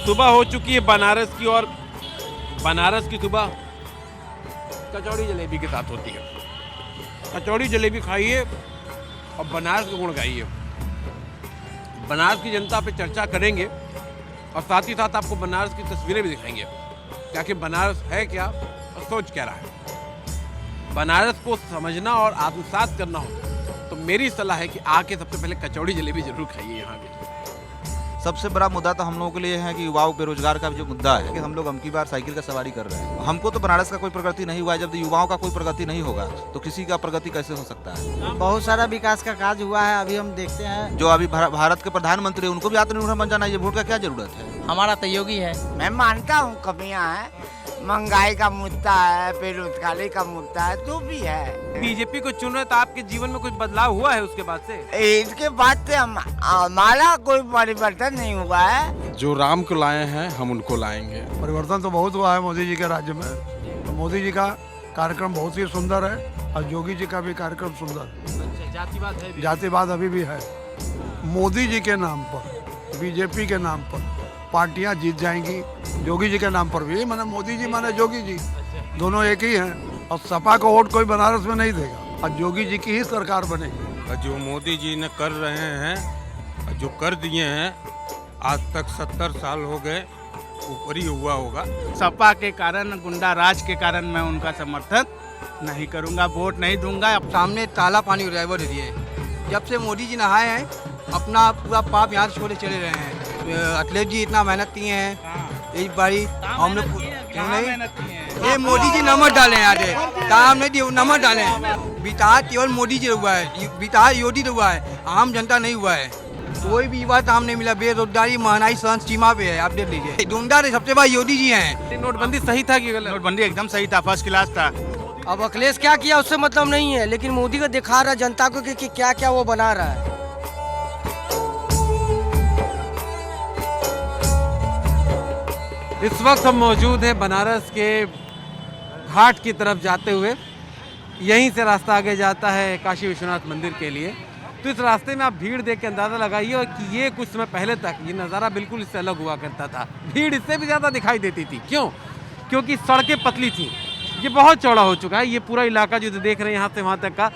सुबह हो चुकी है बनारस की, और बनारस की सुबह कचौड़ी जलेबी के साथ होती है। कचौड़ी जलेबी खाइए और बनारस के गुण गाइए। बनारस की जनता पे चर्चा करेंगे और साथ ही साथ आपको बनारस की तस्वीरें भी दिखाएंगे कि आखिर बनारस है क्या और सोच क्या रहा है। बनारस को समझना और आत्मसात करना हो तो मेरी सलाह है कि आके सबसे पहले कचौड़ी जलेबी जरूर खाइए यहाँ पे। सबसे बड़ा मुद्दा तो हम लोगों के लिए है कि युवाओं बेरोजगार का जो मुद्दा है कि हम लोग अबकी बार साइकिल का सवारी कर रहे हैं। हमको तो बनारस का कोई प्रगति नहीं हुआ है। जब युवाओं का कोई प्रगति नहीं होगा तो किसी का प्रगति कैसे हो सकता है। बहुत सारा विकास का कार्य हुआ है, अभी हम देखते हैं। जो अभी भारत के प्रधानमंत्री उनको भी आत्मनिर्भर बन जाना, ये वोट का क्या जरूरत है। हमारा तो योगी है। मैं मानता हूँ कमियां हैं, महंगाई का मुद्दा है, बेरोजगारी का मुद्दा है, तो भी है। बीजेपी को चुन रहे तो आपके जीवन में कुछ बदलाव हुआ है उसके बाद से? इसके बाद से हमारा कोई परिवर्तन नहीं हुआ है। जो राम को लाए हैं हम उनको लाएंगे। परिवर्तन तो बहुत हुआ है मोदी जी के राज्य में। तो मोदी जी का कार्यक्रम बहुत ही सुंदर है और योगी जी का भी कार्यक्रम सुंदर है। जातिवाद है? जातिवाद अभी भी है। मोदी जी के नाम पर, बीजेपी के नाम पर पार्टियां जीत जाएंगी, योगी जी के नाम पर भी। माने मोदी जी माने योगी जी, दोनों एक ही हैं। और सपा को वोट कोई बनारस में नहीं देगा और योगी जी की ही सरकार बनेगी। जो मोदी जी ने कर रहे हैं, जो कर दिए हैं, आज तक 70 साल हो गए, ऊपर ही हुआ होगा। सपा के कारण, गुंडा राज के कारण मैं उनका समर्थन नहीं करूंगा, वोट नहीं दूंगा। अब सामने ताला पानी हो रहा है, वो दीजिए। जब से मोदी जी नहाए हैं अपना पूरा पाप यहाँ से छोड़े चले रहे हैं। अखिलेश जी इतना मेहनत किए हैं, इस बारी हम लोग क्यों नहीं। ये मोदी जी नमक डाले हैं, आज काम नहीं दिए, नमक डाले हैं। बिहार केवल मोदी जी हुआ है, बिहार योगी हुआ है, आम जनता नहीं हुआ है। कोई भी बात काम नहीं मिला। बेरोजगारी, महंगाई सहन सीमा पे है, आप देख लीजिए। गुंडा सबसे बड़ा योगी जी हैं। नोटबंदी सही था कि गलत? नोटबंदी एकदम सही था, फर्स्ट क्लास था। अब अखिलेश क्या किया उससे मतलब नहीं है, लेकिन मोदी को दिखा रहा है जनता को कि क्या क्या वो बना रहा है। इस वक्त हम मौजूद हैं बनारस के घाट की तरफ जाते हुए। यहीं से रास्ता आगे जाता है काशी विश्वनाथ मंदिर के लिए। तो इस रास्ते में आप भीड़ देख के अंदाज़ा लगाइए कि ये कुछ समय पहले तक ये नज़ारा बिल्कुल इससे अलग हुआ करता था। भीड़ इससे भी ज़्यादा दिखाई देती थी। क्यों? क्योंकि सड़कें पतली थी। ये बहुत चौड़ा हो चुका है। ये पूरा इलाका जो देख रहे हैं यहाँ से वहाँ तक का,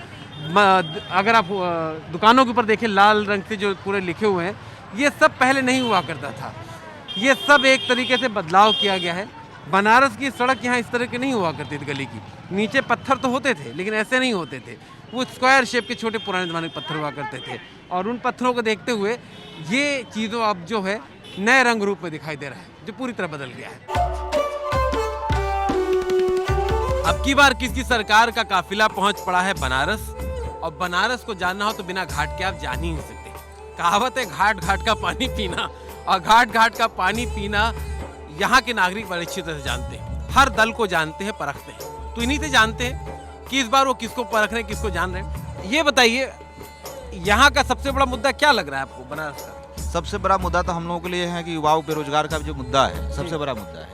अगर आप दुकानों के ऊपर देखें लाल रंग से जो पूरे लिखे हुए हैं, ये सब पहले नहीं हुआ करता था। ये सब एक तरीके से बदलाव किया गया है। बनारस की सड़क यहाँ इस तरह की नहीं हुआ करती थी। गली की नीचे पत्थर तो होते थे लेकिन ऐसे नहीं होते थे। वो स्क्वायर शेप के छोटे पुराने ज़माने के पत्थर हुआ करते थे। और उन पत्थरों को देखते हुए ये चीज़ों अब जो है नए रंग रूप में दिखाई दे रहा है, जो पूरी तरह बदल गया है। अब की बार किसकी सरकार का काफिला पहुंच पड़ा है बनारस, और बनारस को जानना हो तो बिना घाट के आप जान ही नहीं सकते। कहावत है घाट घाट का पानी पीना, और घाट घाट का पानी पीना यहाँ के नागरिक बड़े अच्छी तरह से जानते हैं। हर दल को जानते हैं, परखते हैं। तो इन्हीं से जानते हैं कि इस बार वो किसको परख रहे हैं, किसको जान रहे हैं। ये बताइए यहाँ का सबसे बड़ा मुद्दा क्या लग रहा है आपको बनारस का? सबसे बड़ा मुद्दा तो हम लोगों के लिए है कि युवाओं बेरोजगार का जो मुद्दा है, सबसे बड़ा मुद्दा है।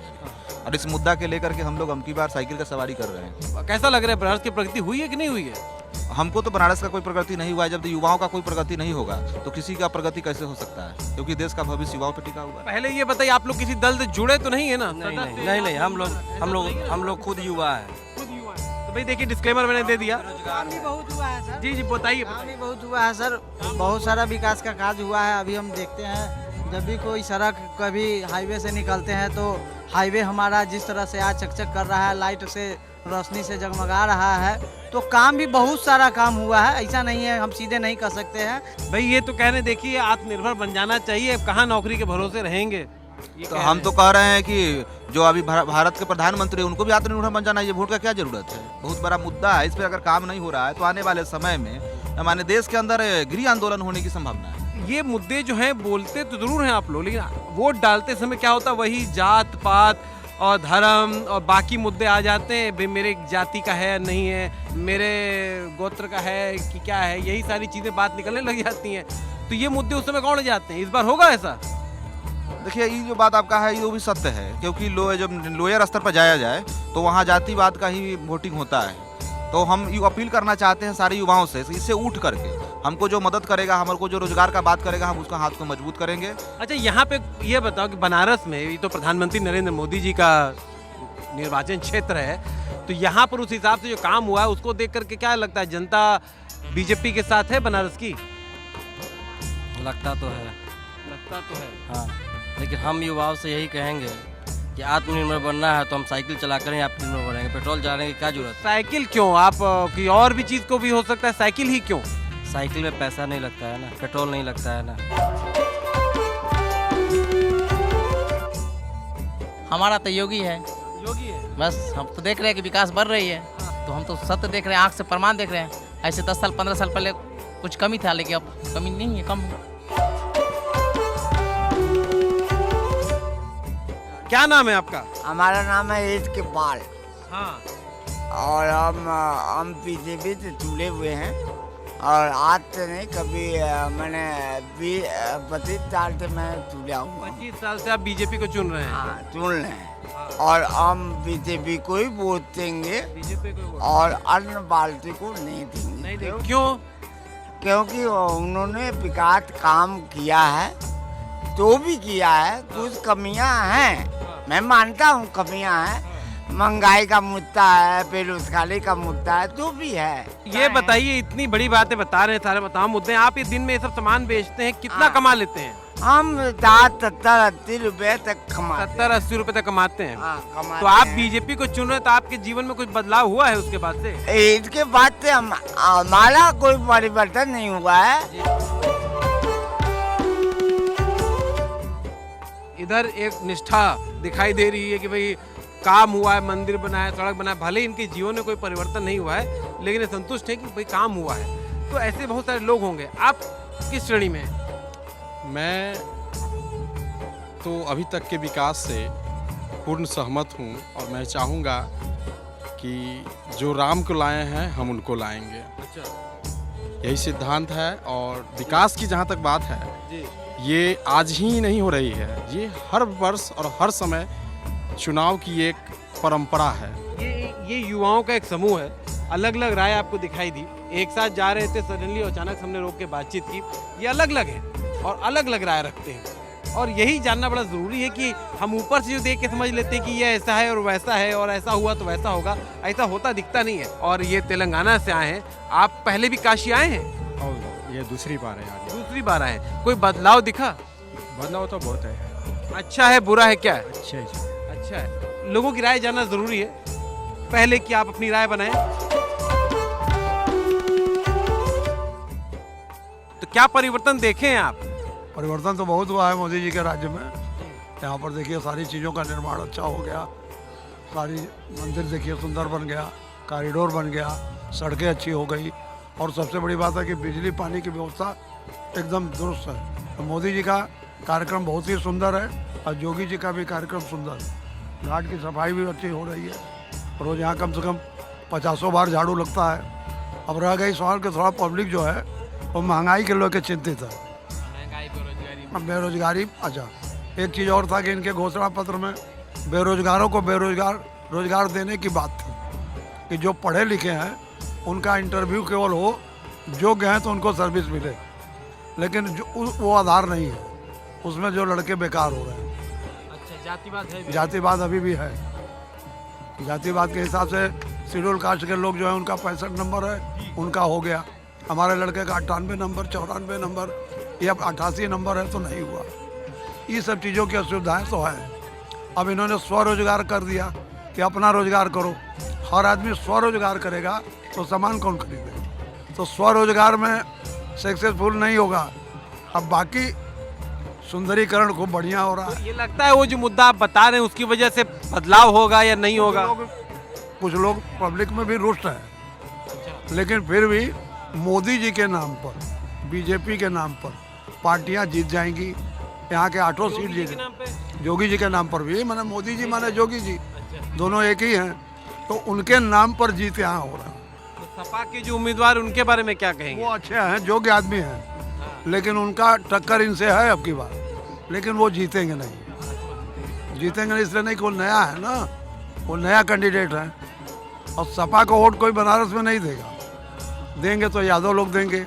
और इस मुद्दा के लेकर के हम लोग अबकी बार साइकिल का सवारी कर रहे हैं। कैसा लग रहा है, बनारस की प्रगति हुई है कि नहीं हुई है? हमको तो बनारस का कोई प्रगति नहीं हुआ है। जब युवाओं का कोई प्रगति नहीं होगा तो किसी का प्रगति कैसे हो सकता है, क्योंकि देश का भविष्य युवाओं पर टिका हुआ है। पहले ये बताइए, आप लोग किसी दल से जुड़े तो नहीं है ना? नहीं, हम लोग खुद युवा है। तो भाई देखिए, डिस्क्लेमर मैंने दे दिया। काम भी बहुत हुआ है सर। जी बताइए। काम भी बहुत हुआ है सर, बहुत सारा विकास का कार्य हुआ है। अभी हम देखते हैं जब भी कोई सड़क कभी हाईवे से निकलते हैं तो हाईवे हमारा जिस तरह से आज चकचक कर रहा है, लाइट से रोशनी से जगमगा रहा है, तो काम भी बहुत सारा काम हुआ है। ऐसा नहीं है हम सीधे नहीं कर सकते हैं। भाई ये तो कहने देखिए, आत्मनिर्भर बन जाना चाहिए। कहाँ नौकरी के भरोसे रहेंगे? तो हम तो कह रहे हैं कि जो अभी भारत के प्रधानमंत्री है उनको भी आत्मनिर्भर बन जाना, ये वोट का क्या जरूरत है। बहुत बड़ा मुद्दा है। इस पर अगर काम नहीं हो रहा है तो आने वाले समय में हमारे देश के अंदर गृह आंदोलन होने की संभावना है। ये मुद्दे जो हैं बोलते तो जरूर हैं आप लोग, लेकिन वोट डालते समय क्या होता है, वही जात पात और धर्म और बाकी मुद्दे आ जाते हैं। भाई मेरे जाति का है नहीं है, मेरे गोत्र का है कि क्या है, यही सारी चीज़ें बात निकलने लग जाती हैं। तो ये मुद्दे उस समय कौन जाते हैं? इस बार होगा ऐसा? देखिए, ये जो बात आपका है ये भी सत्य है, क्योंकि जब लोअर स्तर पर जाया जाए तो वहाँ जातिवाद का ही वोटिंग होता है। तो हम अपील करना चाहते हैं सारे युवाओं से, इससे उठ करके हमको जो मदद करेगा, हमारे को जो रोजगार का बात करेगा, हम उसका हाथ को मजबूत करेंगे। अच्छा, यहाँ पे ये बताओ कि बनारस में ये तो प्रधानमंत्री नरेंद्र मोदी जी का निर्वाचन क्षेत्र है, तो यहाँ पर उस हिसाब से जो काम हुआ है उसको देख करके क्या लगता है, जनता बीजेपी के साथ है बनारस की? लगता तो है। लगता तो है। हाँ, लेकिन हम युवाओं से यही कहेंगे कि आत्मनिर्भर बनना है तो हम साइकिल चला कर ही आत्मनिर्भर बनेंगे। पेट्रोल चलाने की क्या जरूरत है? साइकिल क्यों? आप की और भी चीज़ को भी हो सकता है, साइकिल ही क्यों? साइकिल में पैसा नहीं लगता है ना, पेट्रोल नहीं लगता है ना। हमारा तो योगी है, योगी है। बस हम तो देख रहे हैं कि विकास बढ़ रही है, तो हम तो सत्य देख रहे हैं, आँख से प्रमाण देख रहे हैं। ऐसे 10 साल 15 साल पहले कुछ कमी था, लेकिन अब कमी नहीं है, कम है। क्या नाम है आपका? हमारा नाम है ईद के पाल हाँ। और हम बीजेपी से जुड़े हुए हैं और आज से नहीं, कभी मैंने 25 साल से मैं जुड़ा हूँ। 25 साल से आप बीजेपी को चुन रहे हैं? हाँ, चुन रहे हैं और हम बीजेपी को ही वोट देंगे बीजेपी को और अन्य पार्टी को नहीं देंगे। नहीं देंगे। क्यों? क्योंकि उन्होंने विकास काम किया है, जो भी किया है, कुछ कमियां हैं, मैं मानता हूँ कमियां हैं, महंगाई का मुद्दा है, बेरोजगारी का मुद्दा है, जो भी है। ये बताइए, इतनी बड़ी बातें बता रहे हैं, सारे तमाम मुद्दे, आप ये दिन में ये सब सामान बेचते हैं, कितना हाँ। कमा लेते हैं? हम 70-80 रुपए तक कमाते हैं। 70-80 रुपए तक कमाते हैं। हाँ, कमाते तो आप हैं। बीजेपी को चुन रहे हैं, तो आपके जीवन में कुछ बदलाव हुआ है उसके बाद से? इसके बाद से हमारा कोई परिवर्तन नहीं हुआ है। इधर एक निष्ठा दिखाई दे रही है कि भाई काम हुआ है, मंदिर बना है, सड़क बना है, भले इनके जीवन में कोई परिवर्तन नहीं हुआ है, लेकिन ये संतुष्ट है कि भाई काम हुआ है। तो ऐसे बहुत सारे लोग होंगे, आप किस श्रेणी में हैं? मैं तो अभी तक के विकास से पूर्ण सहमत हूँ और मैं चाहूँगा कि जो राम को लाए हैं हम उनको लाएंगे। अच्छा यही सिद्धांत है। और विकास की जहाँ तक बात है, जी, ये आज ही नहीं हो रही है, ये हर वर्ष और हर समय चुनाव की एक परंपरा है। ये युवाओं का एक समूह है, अलग अलग राय आपको दिखाई दी, एक साथ जा रहे थे, सडनली अचानक हमने रोक के बातचीत की। ये अलग अलग है और अलग अलग राय रखते हैं, और यही जानना बड़ा ज़रूरी है कि हम ऊपर से जो देख के समझ लेते हैं कि ये ऐसा है और वैसा है और ऐसा हुआ तो वैसा होगा, ऐसा होता दिखता नहीं है। और ये तेलंगाना से आए हैं, आप पहले भी काशी आए हैं? और ये दूसरी बार है यार। दूसरी बार आए हैं, कोई बदलाव दिखा? बदलाव तो बहुत है। अच्छा है, बुरा है, क्या है? अच्छा है। अच्छा है, लोगों की राय जानना ज़रूरी है, पहले कि आप अपनी राय बनाएं। तो क्या परिवर्तन देखे हैं आप? परिवर्तन तो बहुत हुआ है मोदी जी के राज्य में। यहाँ पर देखिए सारी चीज़ों का निर्माण अच्छा हो गया, सारी मंदिर देखिए सुंदर बन गया, कॉरिडोर बन गया, सड़कें अच्छी हो गई, और सबसे बड़ी बात है कि बिजली पानी की व्यवस्था एकदम दुरुस्त है। तो मोदी जी का कार्यक्रम बहुत ही सुंदर है और योगी जी का भी कार्यक्रम सुंदर है। घाट की सफाई भी अच्छी हो रही है, रोज़ यहाँ कम से कम 50 बार झाड़ू लगता है। अब रह गई सवाल कि थोड़ा पब्लिक जो है वो महंगाई के लेकर चिंतित है, बेरोजगारी। अच्छा, एक चीज़ और था कि इनके घोषणा पत्र में बेरोजगारों को रोजगार देने की बात थी कि जो पढ़े लिखे हैं उनका इंटरव्यू केवल हो, योग्य हैं तो उनको सर्विस मिले, लेकिन जो वो आधार नहीं है, उसमें जो लड़के बेकार हो रहे हैं। अच्छा, जातिवाद है? जातिवाद अभी भी है। जातिवाद के हिसाब से शेड्यूल कास्ट के लोग जो है उनका 65 नंबर है, उनका हो गया। हमारे लड़के का 98 नंबर, 94 नंबर या 88 नंबर है तो नहीं हुआ। ये सब चीज़ों की असुविधाएँ तो है। अब इन्होंने स्वरोजगार कर दिया कि अपना रोजगार करो, हर आदमी स्वरोजगार करेगा तो सामान कौन खरीदेगा? तो स्वरोजगार में सक्सेसफुल नहीं होगा। अब बाकी सुंदरीकरण खूब बढ़िया हो रहा है। ये लगता है वो जो मुद्दा आप बता रहे हैं उसकी वजह से बदलाव होगा या नहीं होगा? कुछ लोग पब्लिक में भी रुष्ट है, लेकिन फिर भी मोदी जी के नाम पर, बीजेपी के नाम पर पार्टियां जीत जाएंगी। यहाँ के 8 सीट जीत, योगी जी के नाम पर भी, माने मोदी जी माने योगी जी, दोनों एक ही हैं, तो उनके नाम पर जीत यहाँ हो रहा है। तो सपा के जो उम्मीदवार, उनके बारे में क्या कहेंगे? वो अच्छे हैं, योग्य आदमी हैं, लेकिन उनका टक्कर इनसे है अब की बार, लेकिन वो जीतेंगे नहीं। जीतेंगे नहीं इसलिए नहीं कि वो नया है ना, वो नया कैंडिडेट है। और सपा को वोट कोई बनारस में नहीं देगा, देंगे तो यादव लोग देंगे,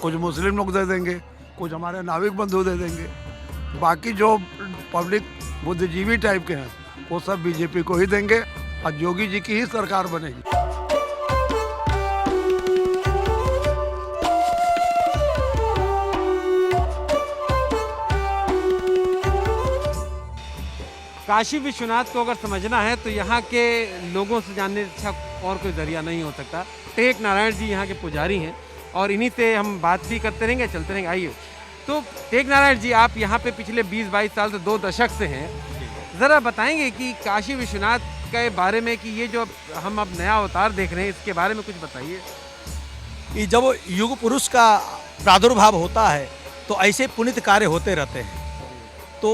कुछ मुस्लिम लोग दे देंगे, कुछ हमारे नाविक बंधु दे देंगे, बाकी जो पब्लिक बुद्धिजीवी टाइप के हैं वो सब बीजेपी को ही देंगे और योगी जी की ही सरकार बनेगी। काशी विश्वनाथ को अगर समझना है तो यहाँ के लोगों से जानने से अच्छा और कोई जरिया नहीं हो सकता। टेक नारायण जी यहाँ के पुजारी हैं और इन्हीं से हम बात भी करते रहेंगे, चलते रहेंगे। आइए, तो टेक नारायण जी, आप यहाँ पे पिछले 20-22 साल से 2 दशक से हैं, ज़रा बताएंगे कि काशी विश्वनाथ के बारे में कि ये जो हम अब नया अवतार देख रहे हैं इसके बारे में कुछ बताइए। कि जब युग पुरुष का प्रादुर्भाव होता है तो ऐसे पुनित कार्य होते रहते हैं। तो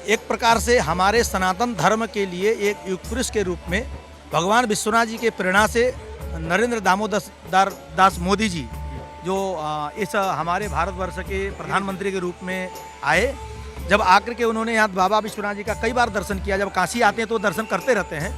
एक प्रकार से हमारे सनातन धर्म के लिए एक युग पुरुष के रूप में भगवान विश्वनाथ जी के प्रेरणा से नरेंद्र दामोदर दास मोदी जी जो इस हमारे भारतवर्ष के प्रधानमंत्री के रूप में आए, जब आकर के उन्होंने यहाँ बाबा विश्वनाथ जी का कई बार दर्शन किया। जब काशी आते हैं तो दर्शन करते रहते हैं।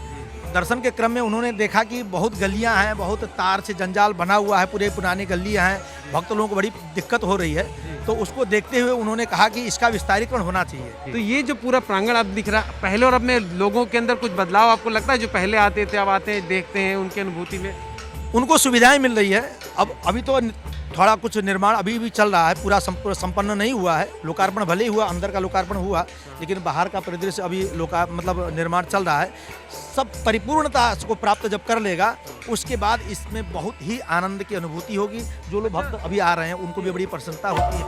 दर्शन के क्रम में उन्होंने देखा कि बहुत गलियां हैं, बहुत तार से जंजाल बना हुआ है, पूरे पुरानी गलियां हैं, भक्त लोगों को बड़ी दिक्कत हो रही है। तो उसको देखते हुए उन्होंने कहा कि इसका विस्तारीकरण होना चाहिए। तो ये जो पूरा प्रांगण अब दिख रहा, पहले और अब में लोगों के अंदर कुछ बदलाव आपको लगता है? जो पहले आते थे अब आते हैं, देखते हैं, उनकी अनुभूति में उनको सुविधाएं मिल रही है। अब अभी तो थोड़ा कुछ निर्माण अभी भी चल रहा है, पूरा संपन्न नहीं हुआ है। लोकार्पण भले ही हुआ, अंदर का लोकार्पण हुआ, लेकिन बाहर का परिदृश्य अभी निर्माण चल रहा है। सब परिपूर्णता को प्राप्त जब कर लेगा उसके बाद इसमें बहुत ही आनंद की अनुभूति होगी। जो लोग भक्त अभी आ रहे हैं उनको भी बड़ी प्रसन्नता होती है।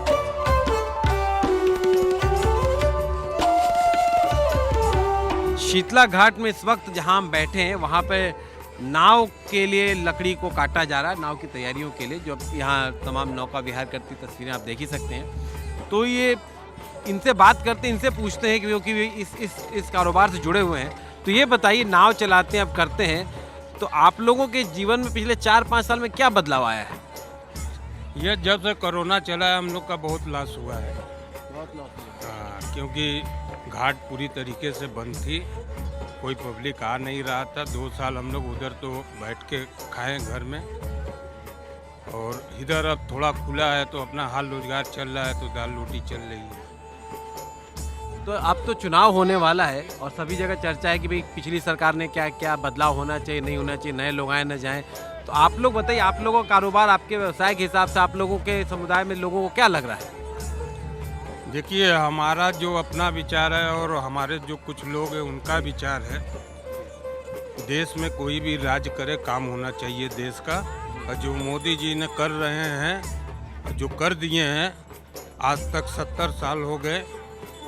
शीतला घाट में इस वक्त जहां हम बैठे हैं वहां पे नाव के लिए लकड़ी को काटा जा रहा है, नाव की तैयारियों के लिए। जो यहाँ तमाम नौका विहार करती तस्वीरें आप देख ही सकते हैं। तो ये इनसे बात करते हैं, इनसे पूछते हैं क्योंकि इस कारोबार से जुड़े हुए हैं। तो ये बताइए, नाव चलाते हैं, अब करते हैं, तो आप लोगों के जीवन में पिछले 4-5 साल में क्या बदलाव आया है? यह जब से कोरोना चला है हम लोग का बहुत लॉस हुआ है। बहुत लॉस। हाँ, क्योंकि घाट पूरी तरीके से बंद थी, कोई पब्लिक आ नहीं रहा था। 2 साल हम लोग उधर तो बैठ के खाए घर में, और इधर अब थोड़ा खुला है तो अपना हाल रोजगार चल रहा है, तो दाल रोटी चल रही है। तो अब तो चुनाव होने वाला है और सभी जगह चर्चा है कि भाई पिछली सरकार ने क्या क्या बदलाव होना चाहिए, नहीं होना चाहिए, नए लोग आए न जाएं। तो आप लोग बताइए, आप लोगों का कारोबार, आपके व्यवसाय के हिसाब से आप लोगों के समुदाय में लोगों को क्या लग रहा है? देखिए, हमारा जो अपना विचार है और हमारे जो कुछ लोग हैं उनका विचार है, देश में कोई भी राज्य करे काम होना चाहिए देश का। और जो मोदी जी ने कर रहे हैं, जो कर दिए हैं, आज तक 70 साल हो गए,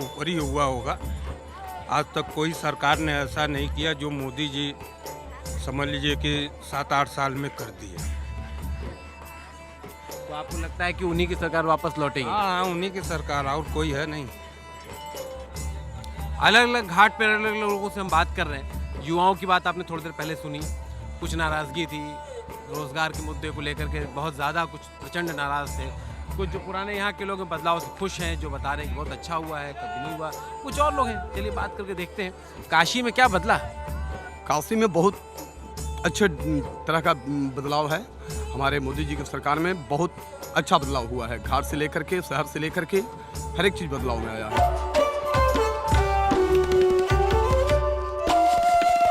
ऊपर ही हुआ होगा। आज तक कोई सरकार ने ऐसा नहीं किया जो मोदी जी समझ लीजिए कि 7-8 साल में कर दिया। तो आपको लगता है कि उन्हीं की सरकार वापस लौटेगी? हाँ, उन्हीं की सरकार, और कोई है नहीं। अलग अलग घाट पर अलग अलग लोगों से हम बात कर रहे हैं। युवाओं की बात आपने थोड़ी देर पहले सुनी, कुछ नाराज़गी थी रोज़गार के मुद्दे को लेकर के, बहुत ज़्यादा कुछ प्रचंड नाराज़ थे। कुछ जो पुराने यहाँ के लोग हैं बदलाव से खुश हैं, जो बता रहे हैं कि बहुत अच्छा हुआ है, कभी नहीं हुआ। कुछ और लोग हैं, चलिए बात करके देखते हैं काशी में क्या बदला। काशी में बहुत अच्छे तरह का बदलाव है। हमारे मोदी जी की सरकार में बहुत अच्छा बदलाव हुआ है। घाट से लेकर के, शहर से लेकर के, हर एक चीज़ बदलाव में आया है।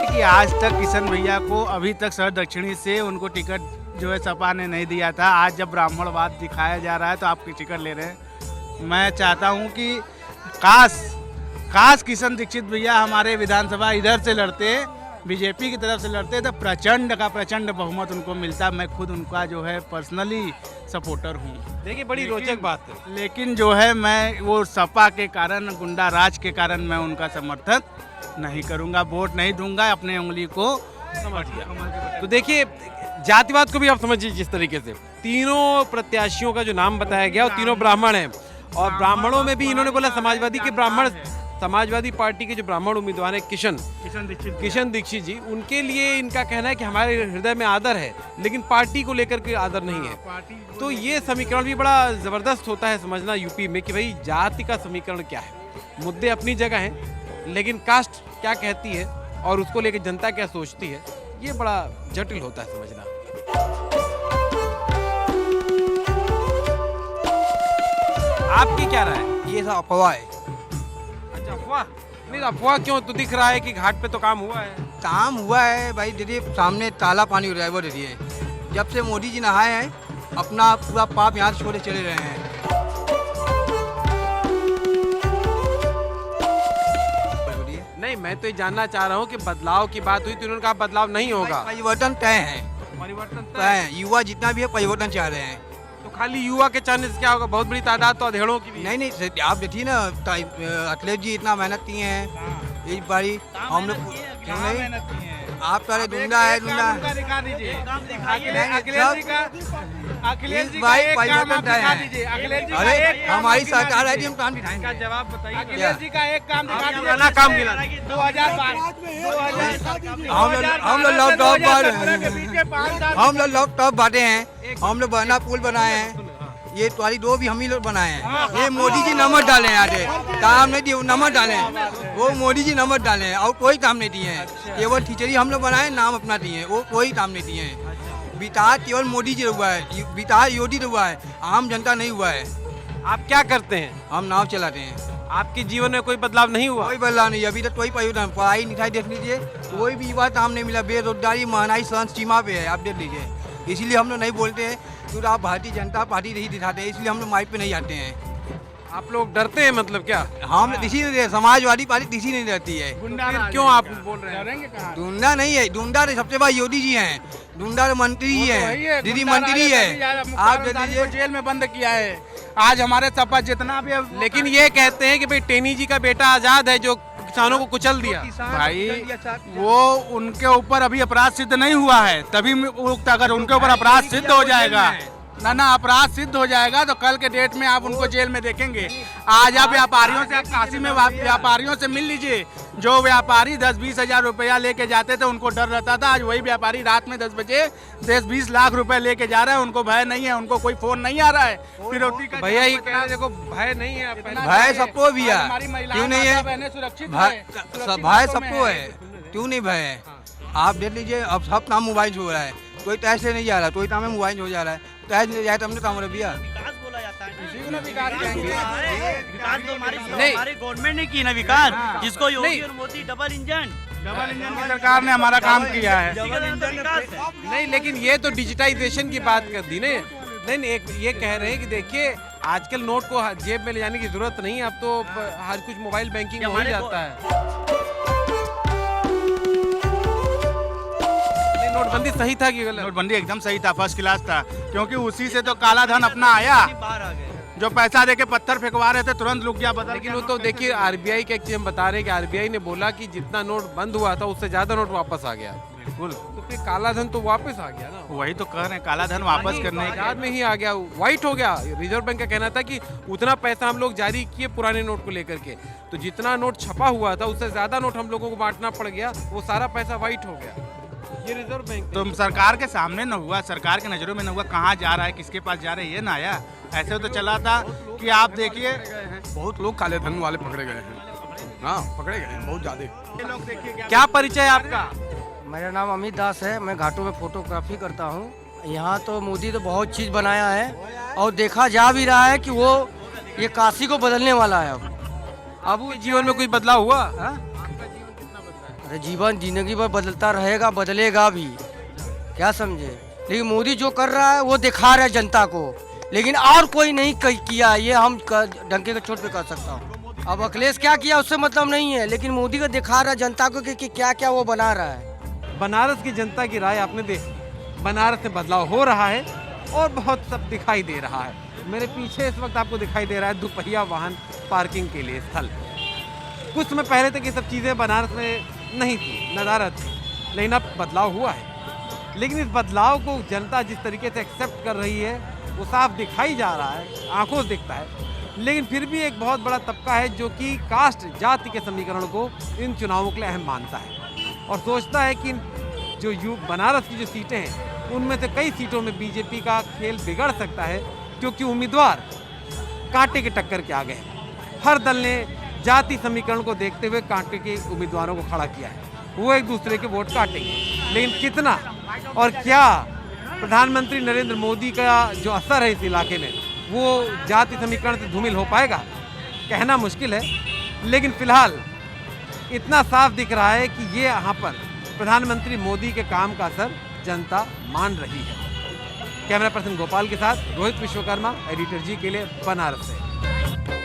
कि आज तक किशन भैया को अभी तक शहर दक्षिणी से उनको टिकट जो है सपा ने नहीं दिया था। आज जब ब्राह्मणवाद दिखाया जा रहा है तो आपकी टिकट ले रहे हैं। मैं चाहता हूं कि काश किशन दीक्षित भैया हमारे विधानसभा इधर से लड़ते, बीजेपी की तरफ से लड़ते, तो प्रचंड बहुमत उनको मिलता। मैं खुद उनका जो है पर्सनली सपोर्टर हूँ। देखिए, बड़ी रोचक बात है। लेकिन जो है मैं वो सपा के कारण, गुंडा राज के कारण मैं उनका समर्थन नहीं करूँगा, वोट नहीं दूंगा। अपने उंगली को समझ गया। तो देखिए, जातिवाद को भी आप समझिए जिस तरीके से तीनों प्रत्याशियों का जो नाम बताया गया वो तीनों ब्राह्मण हैं, और ब्राह्मणों में भी इन्होंने बोला समाजवादी के ब्राह्मण, समाजवादी पार्टी के जो ब्राह्मण उम्मीदवार हैं किशन दीक्षित जी, उनके लिए इनका कहना है कि हमारे हृदय में आदर है लेकिन पार्टी को लेकर के आदर नहीं है। तो ये समीकरण भी बड़ा ज़बरदस्त होता है समझना यूपी में कि भाई जाति का समीकरण क्या है। मुद्दे अपनी जगह हैं लेकिन कास्ट क्या कहती है और उसको लेकर जनता क्या सोचती है, ये बड़ा जटिल होता है समझना। आपकी क्या राय है? ये सब अफवाह है। अच्छा, अफवाह नहीं, अफवाह क्यों? तो दिख रहा है कि घाट पे तो काम हुआ है। काम हुआ है भाई, दीदी सामने ताला पानी हो रहा है वो दीजिए। जब से मोदी जी नहाए हैं अपना पूरा पाप यहाँ से छोड़े चले रहे हैं। नहीं, मैं तो ये जानना चाह रहा हूँ कि बदलाव की बात हुई तो उन्होंने कहा बदलाव नहीं होगा। परिवर्तन तय है, परिवर्तन तय है। युवा जितना भी है परिवर्तन चाह रहे हैं। तो खाली युवा के चाहने से क्या होगा? बहुत बड़ी तादाद तो अधेड़ों की भी है। नहीं, आप देखिए ना, अखिलेश जी इतना मेहनत किए हैं इस बारी। हम लोग क्यों नहीं, आप सारे दुंदा है, दुंदा दिखा दीजिए अखिलेश जी का एक काम आप दिखा दीजिए। अरे हमारी सरकार है जी, हम काम दिखाएंगे। जवाब बताइए, अखिलेश जी का एक काम दिखा दीजिए। गाना काम गिला 2012 हम लोग लैपटॉप हम लोग लैपटॉप बांटे हैं, हम लोग बना पुल बनाए हैं। ये तुम्हारी दो भी हम ही लोग बनाए हैं। ये मोदी जी नमक डाले हैं, आगे काम नहीं दिए, नमक डाले हैं। वो मोदी जी नमक डाले हैं और कोई काम नहीं दिए हैं। केवल खिचड़ी हम लोग बनाए, नाम अपना दिए हैं, वो कोई काम नहीं दिए हैं। विकास केवल मोदी जी हुआ है, विकास योगी हुआ है, आम जनता नहीं हुआ है। आप क्या करते हैं? हम नाव चलाते हैं। आपके जीवन में कोई बदलाव नहीं हुआ? कोई बदलाव नहीं, अभी तक कोई परिवर्तन। पढ़ाई लिखाई देख लीजिए, कोई भी युवा काम नहीं मिला। बेरोजगारी महंगाई सहन सीमा पे है, आप देख लीजिए। इसीलिए हम लोग नहीं बोलते हैं, क्योंकि आप भारतीय जनता पार्टी नहीं दिखाते हैं, इसलिए हम लोग माइक पे नहीं आते हैं। आप लोग डरते हैं मतलब क्या? हम इसी नहीं, समाजवादी पार्टी किसी नहीं रहती है। फिर क्यों आप बोल रहे हैं? डूंडा नहीं है, डूंडा सबसे बड़ा योगी जी हैं, डूंडा मंत्री जी हैं, दीदी मंत्री है। आप देख लीजिए, जेल में बंद किया है। आज हमारे सपा जितना भी, लेकिन ये कहते हैं कि भाई टेनी जी का बेटा आजाद है जो किसानों को कुचल दिया। भाई वो उनके ऊपर अभी अपराध सिद्ध नहीं हुआ है, तभी अगर उनके ऊपर अपराध सिद्ध हो जाएगा ना अपराध सिद्ध हो जाएगा तो कल के डेट में आप उनको जेल में देखेंगे। आज आप व्यापारियों से, आप काशी में व्यापारियों से मिल लीजिए। जो व्यापारी 10-20 हजार रुपया लेके जाते थे उनको डर रहता था, आज वही व्यापारी रात में 10 बजे 10-20 लाख रुपए लेके जा रहा है, उनको भय नहीं है, उनको कोई फोन नहीं आ रहा है। फिरौती का भैया ये कह रहे देखो भय नहीं है। भय सबको भी है, क्यों नहीं है? सुरक्षित भय सबको है, क्यों नहीं भय है? आप देख लीजिए, अब सब काम मोबाइल से हो रहा है, कोई टैक्स से नहीं जा रहा, कोई काम में मोबाइल हो जा रहा है। टैक्स नहीं जाए तो हमने काम भैया नहीं, हमारी गवर्नमेंट ने की ना विकास, जिसको योगी और मोदी डबल इंजन की सरकार ने हमारा काम किया है। नहीं, लेकिन ये तो डिजिटाइजेशन की बात कर दी ने। नहीं, एक ये कह रहे हैं कि देखिए आजकल नोट को जेब में ले जाने की जरूरत नहीं, अब तो हर कुछ मोबाइल बैंकिंग हो ही जाता है। नोटबंदी सही था कि गलत? नोटबंदी एकदम सही था, फर्स्ट क्लास था, क्योंकि उसी से तो काला धन अपना आया। जो पैसा देके पत्थर फेंकवा रहे थे तुरंत रुक गया बदल। लेकिन वो तो देखिए आरबीआई का एक चीज हम बता रहे हैं कि आरबीआई ने बोला कि जितना नोट बंद हुआ था उससे ज्यादा नोट वापस आ गया। बिल्कुल, तो फिर काला धन तो वापस आ गया ना। वही तो कह रहे हैं, काला धन वापस करने के बाद में ही आ गया, व्हाइट हो गया। रिजर्व बैंक का कहना था कि उतना पैसा हम लोग जारी किए पुराने नोट को लेकर के, तो जितना नोट छपा हुआ था उससे ज्यादा नोट हम लोगों को बांटना पड़ गया, वो सारा पैसा व्हाइट हो गया। ये रिजर्व बैंक तो सरकार के सामने न हुआ, सरकार के नजरों में न हुआ, कहाँ जा रहा है, किसके पास जा रहा है, ये ना आया। ऐसे तो चला था कि आप देखिए बहुत लोग काले धन वाले पकड़े गए हैं। हाँ, पकड़े गए हैं बहुत ज्यादा। क्या परिचय आपका? मेरा नाम अमित दास है, मैं घाटों में फोटोग्राफी करता हूँ। यहाँ तो मोदी तो बहुत चीज़ बनाया है और देखा जा भी रहा है कि वो ये काशी को बदलने वाला है। अब जीवन में कोई बदलाव हुआ? अरे जीवन जिंदगी भर बदलता रहेगा, बदलेगा भी, क्या समझे। लेकिन मोदी जो कर रहा है वो दिखा रहा है जनता को, लेकिन और कोई नहीं किया, ये हम डंके के चोट पे कर सकता हूँ। अब अखिलेश क्या किया उससे मतलब नहीं है, लेकिन मोदी को दिखा रहा है जनता को कि क्या क्या वो बना रहा है। बनारस की जनता की राय आपने देखी, बनारस में बदलाव हो रहा है और बहुत सब दिखाई दे रहा है। मेरे पीछे इस वक्त आपको दिखाई दे रहा है दुपहिया वाहन पार्किंग के लिए स्थल। कुछ समय पहले तक ये सब चीज़ें बनारस में नहीं थी, नदारत थी, लेकिन अब बदलाव हुआ है। लेकिन इस बदलाव को जनता जिस तरीके से एक्सेप्ट कर रही है वो साफ दिखाई जा रहा है, आंखों से दिखता है। लेकिन फिर भी एक बहुत बड़ा तबका है जो कि कास्ट जाति के समीकरण को इन चुनावों के लिए अहम मानता है और सोचता है कि जो बनारस की जो सीटें हैं उनमें से कई सीटों में बीजेपी का खेल बिगड़ सकता है, क्योंकि उम्मीदवार कांटे के टक्कर के आ गए। हर दल ने जाति समीकरण को देखते हुए कांटे के उम्मीदवारों को खड़ा किया है, वो एक दूसरे के वोट काटेंगे। लेकिन कितना और क्या प्रधानमंत्री नरेंद्र मोदी का जो असर है इस इलाके में वो जाति समीकरण से धूमिल हो पाएगा कहना मुश्किल है, लेकिन फिलहाल इतना साफ दिख रहा है कि ये यहाँ पर प्रधानमंत्री मोदी के काम का असर जनता मान रही है। कैमरा पर्सन गोपाल के साथ रोहित विश्वकर्मा, एडिटर जी के लिए बनारस से।